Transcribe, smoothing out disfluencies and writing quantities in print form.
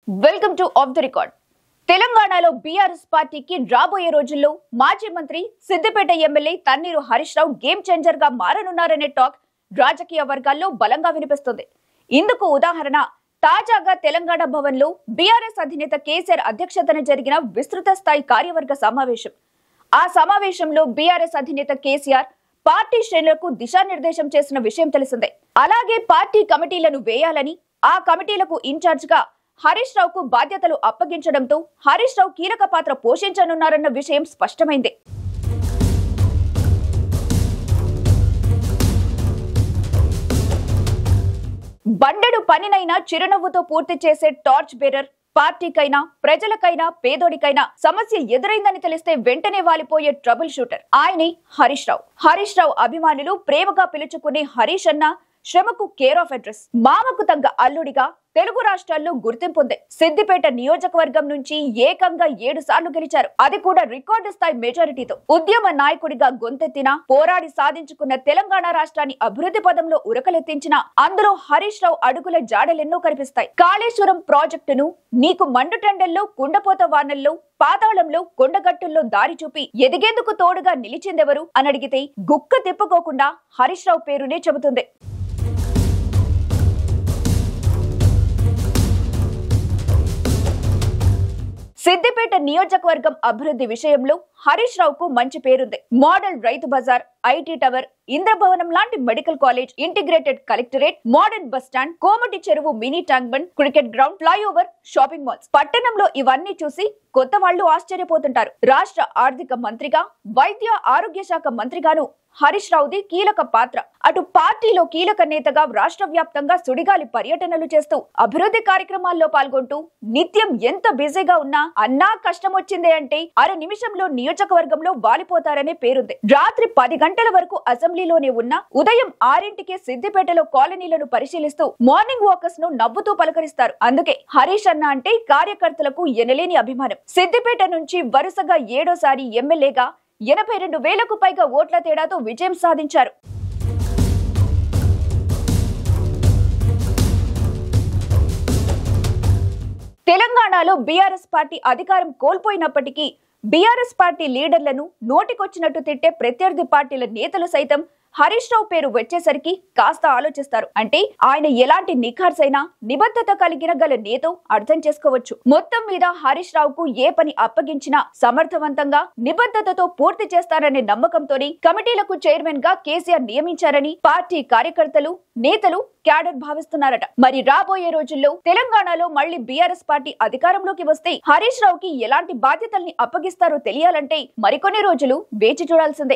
Welcome to of the record. తెలంగాణలో BRS పార్టీకి రాబోయే రోజుల్లో మాజీ మంత్రి Siddipet MLA Thanneeru Harish Rao game changer గా మారనున్నారనే టాక్ రాజకీయ వర్గాల్లో బలంగా వినిపిస్తుంది. ఇందుకు ఉదాహరణ తాజాగా తెలంగాణ భవన్ లో బీఆర్ఎస్ అధినేత కేసీఆర్ అధ్యక్షతన జరిగిన విస్తృత స్థాయి కార్యవర్గ సమావేశం. ఆ సమావేశంలో బీఆర్ఎస్ అధినేత కేసీఆర్ పార్టీ శ్రేణులకు దిశానిర్దేశం చేసిన విషయం తెలిసిందే. అలాగే పార్టీ కమిటీలను వేయాలని, ఆ కమిటీలకు ఇన్ఛార్జ్ గా హరీష్ రావుకు బాధ్యతలు అప్పగించడంతో హరీష్ రావు కీలక పాత్ర పోషించనున్నారన్న విషయం స్పష్టమైంది. బండెడు పనినైనా చిరునవ్వుతో పూర్తి చేసే టార్చ్ బేరర్. పార్టీకైనా, ప్రజలకైనా, పేదోడికైనా సమస్య ఎదురైందని తెలిస్తే వెంటనే వాలిపోయే ట్రబుల్ షూటర్ ఆయనే హరీష్ రావు. హరీష్ రావు అభిమానులు ప్రేమగా పిలుచుకునే హరీష్ అన్న శ్రమకు కేర్ ఆఫ్ అడ్రస్. మామకు తగ్గ అల్లుడిగా తెలుగు రాష్ట్రాల్లో గుర్తింపుంది. సిద్దిపేట నియోజకవర్గం నుంచి ఏకంగా 7 సార్లు గెలిచారు, అది కూడా రికార్డు స్థాయి మెజారిటీతో. ఉద్యమ నాయకుడిగా గొంతెత్తిన, పోరాడి సాధించుకున్న తెలంగాణ రాష్ట్రాన్ని అభివృద్ధి పదంలో ఉరకలెత్తించిన అందులో హరీష్ రావు అడుగుల జాడలెన్నో కనిపిస్తాయి. కాళేశ్వరం ప్రాజెక్టును నీకు మండుటెండల్లో, కుండపోత వానల్లో, పాతాళంలో, కొండగట్టుల్లో దారి చూపి ఎదిగేందుకు తోడుగా నిలిచిందెవరు అని అడిగితే గుక్క తిప్పుకోకుండా హరీష్ రావు పేరునే చెబుతుంది. సిద్దిపేట నియోజకవర్గం అభివృద్ధి విషయంలో హరీష్ రావుకు మంచి పేరుంది. Model Rythu Bazar, IT tower, ఇంద్రభవనం లాంటి medical college, integrated collectorate, modern bus stand, Komati Cheruvu mini tank bund, cricket ground, flyover, shopping malls. పట్టణంలో ఇవన్నీ చూసి కొత్త వాళ్లు ఆశ్చర్యపోతుంటారు. రాష్ట్ర ఆర్థిక మంత్రిగా, వైద్య ఆరోగ్య శాఖ మంత్రిగాను హరీష్ రావుది కీలక పాత్ర. అటు పార్టీలో కీలక నేతగా రాష్ట్ర వ్యాప్తంగా సుడిగాలి పర్యటనలు చేస్తూ అభివృద్ధి కార్యక్రమాల్లో పాల్గొంటూ నిత్యం ఎంత బిజీగా ఉన్నా అన్నా కష్టం వచ్చిందే అంటే అర నిమిషంలో నియోజకవర్గంలో వాలిపోతారనే పేరుంది. రాత్రి 10 గంటల వరకు అసెంబ్లీలోనే ఉన్న ఉదయం 6ంటికే సిద్దిపేటలో కాలనీలను పరిశీలిస్తూ మార్నింగ్ వాకర్స్ ను నవ్వుతూ పలకరిస్తారు. అందుకే హరీష్ అన్న అంటే కార్యకర్తలకు ఎనలేని అభిమానం. సిద్దిపేట నుంచి వరుసగా 7వ ఎమ్మెల్యేగా 82,000కు పైగా ఓట్ల తేడాతో విజయం సాధించారు. తెలంగాణలో బీఆర్ఎస్ పార్టీ అధికారం కోల్పోయినప్పటికీ బీఆర్ఎస్ పార్టీ లీడర్లను నోటికొచ్చినట్టు తిట్టే ప్రత్యర్థి పార్టీల నేతలు సైతం హరీష్ రావు పేరు వచ్చేసరికి కాస్త ఆలోచిస్తారు. అంటే ఆయన ఎలాంటి నిఖార్సైన, నిబద్ధత కలిగిన గల నేతో అర్థం చేసుకోవచ్చు. మొత్తం మీద హరీష్ రావుకు ఏ పని అప్పగించినా సమర్థవంతంగా, నిబద్ధతతో పూర్తి చేస్తారనే నమ్మకంతోనే కమిటీలకు చైర్మన్ గా కేసీఆర్ నియమించారని పార్టీ కార్యకర్తలు, నేతలు, క్యాడర్ భావిస్తున్నారట. మరి రాబోయే రోజుల్లో తెలంగాణలో మళ్లీ బీఆర్ఎస్ పార్టీ అధికారంలోకి వస్తే హరీష్ రావుకి ఎలాంటి బాధ్యతల్ని అప్పగిస్తారో తెలియాలంటే మరికొన్ని రోజులు వేచి చూడాల్సిందే.